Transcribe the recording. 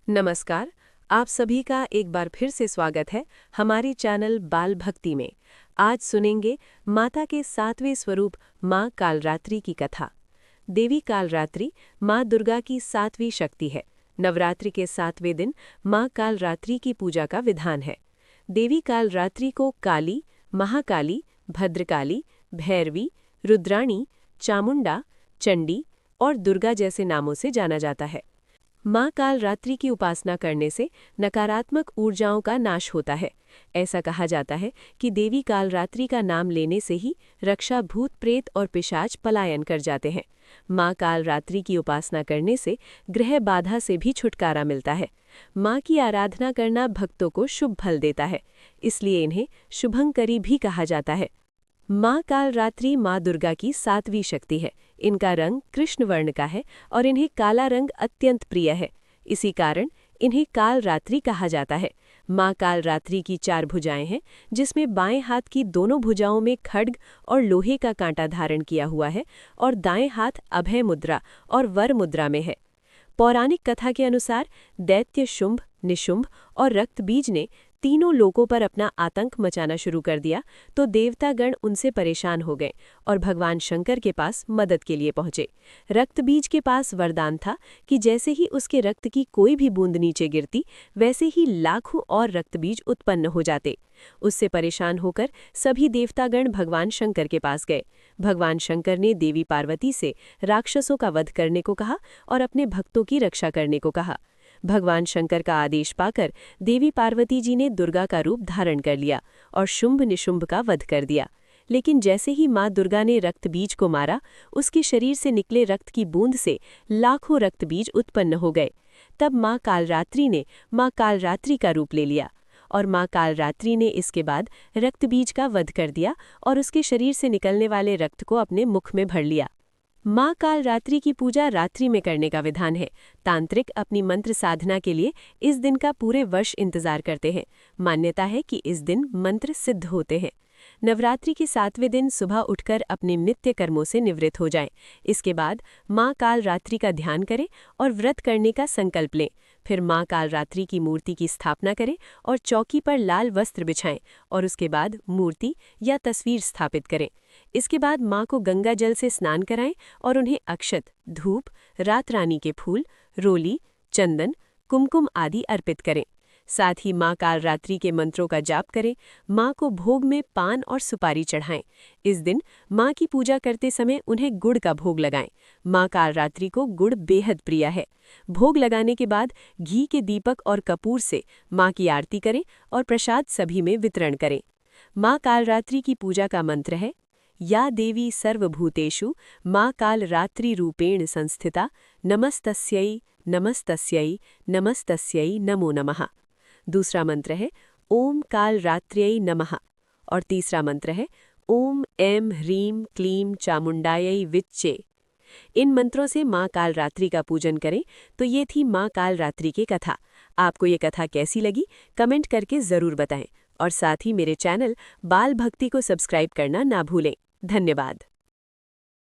नमस्कार। आप सभी का एक बार फिर से स्वागत है हमारे चैनल बाल भक्ति में। आज सुनेंगे माता के 7वें स्वरूप माँ कालरात्रि की कथा। देवी कालरात्रि माँ दुर्गा की 7वीं शक्ति है। नवरात्रि के 7वें दिन माँ कालरात्रि की पूजा का विधान है। देवी कालरात्रि को काली, महाकाली, भद्रकाली, भैरवी, रुद्राणी, चामुंडा, चंडी और दुर्गा जैसे नामों से जाना जाता है। माँ कालरात्रि की उपासना करने से नकारात्मक ऊर्जाओं का नाश होता है। ऐसा कहा जाता है कि देवी कालरात्रि का नाम लेने से ही रक्षा भूत प्रेत और पिशाच पलायन कर जाते हैं। माँ कालरात्रि की उपासना करने से ग्रह बाधा से भी छुटकारा मिलता है। माँ की आराधना करना भक्तों को शुभ फल देता है, इसलिए इन्हें शुभंकरी भी कहा जाता है। माँ कालरात्रि माँ दुर्गा की 7वीं शक्ति है। इनका रंग कृष्ण वर्ण का है और इन्हें काला रंग अत्यंत प्रिय है। इसी कारण इन्हें कालरात्रि कहा जाता है। माँ कालरात्रि की 4 भुजाएं हैं, जिसमें बाएं हाथ की दोनों भुजाओं में खड्ग और लोहे का कांटा धारण किया हुआ है और दाएं हाथ अभय मुद्रा और वर मुद्रा में है। पौराणिक कथा के अनुसार दैत्य शुंभ, निशुंभ और रक्तबीज ने तीनों लोकों पर अपना आतंक मचाना शुरू कर दिया, तो देवतागण उनसे परेशान हो गए और भगवान शंकर के पास मदद के लिए पहुंचे। रक्तबीज के पास वरदान था कि जैसे ही उसके रक्त की कोई भी बूंद नीचे गिरती, वैसे ही लाखों और रक्तबीज उत्पन्न हो जाते। उससे परेशान होकर सभी देवतागण भगवान शंकर के पास गए। भगवान शंकर ने देवी पार्वती से राक्षसों का वध करने को कहा और अपने भक्तों की रक्षा करने को कहा। भगवान शंकर का आदेश पाकर देवी पार्वती जी ने दुर्गा का रूप धारण कर लिया और शुंभ निशुंभ का वध कर दिया। लेकिन जैसे ही माँ दुर्गा ने रक्तबीज को मारा, उसके शरीर से निकले रक्त की बूंद से लाखों रक्तबीज उत्पन्न हो गए। तब माँ कालरात्रि ने माँ कालरात्रि का रूप ले लिया और माँ कालरात्रि ने इसके बाद रक्तबीज का वध कर दिया और उसके शरीर से निकलने वाले रक्त को अपने मुख में भर लिया। माँ कालरात्रि की पूजा रात्रि में करने का विधान है। तांत्रिक अपनी मंत्र साधना के लिए इस दिन का पूरे वर्ष इंतजार करते हैं। मान्यता है कि इस दिन मंत्र सिद्ध होते हैं। नवरात्रि के 7वें दिन सुबह उठकर अपने नित्य कर्मों से निवृत्त हो जाएं। इसके बाद माँ कालरात्रि का ध्यान करें और व्रत करने का संकल्प लें। फिर माँ कालरात्रि की मूर्ति की स्थापना करें और चौकी पर लाल वस्त्र बिछाएं और उसके बाद मूर्ति या तस्वीर स्थापित करें। इसके बाद माँ को गंगा जल से स्नान कराएं और उन्हें अक्षत, धूप, रात रानी के फूल, रोली, चंदन, कुमकुम आदि अर्पित करें। साथ ही माँ कालरात्रि के मंत्रों का जाप करें। माँ को भोग में पान और सुपारी चढ़ाएं। इस दिन माँ की पूजा करते समय उन्हें गुड़ का भोग लगाएं। माँ कालरात्रि को गुड़ बेहद प्रिय है। भोग लगाने के बाद घी के दीपक और कपूर से माँ की आरती करें और प्रसाद सभी में वितरण करें। माँ कालरात्रि की पूजा का मंत्र है, या देवी सर्वभूतेषु माँ कालरात्रि रूपेण संस्थिता नमस्तस्यै नमस्तस्यै नमस्तस्यै नमो नमः। दूसरा मंत्र है ओम कालरात्र्यै नमः और तीसरा मंत्र है ओम ऐं ह्रीं क्लीं चामुंडायै विच्चे। इन मंत्रों से माँ कालरात्रि का पूजन करें। तो ये थी माँ कालरात्रि की कथा। आपको ये कथा कैसी लगी, कमेंट करके ज़रूर बताएं और साथ ही मेरे चैनल बाल भक्ति को सब्सक्राइब करना ना भूलें। धन्यवाद।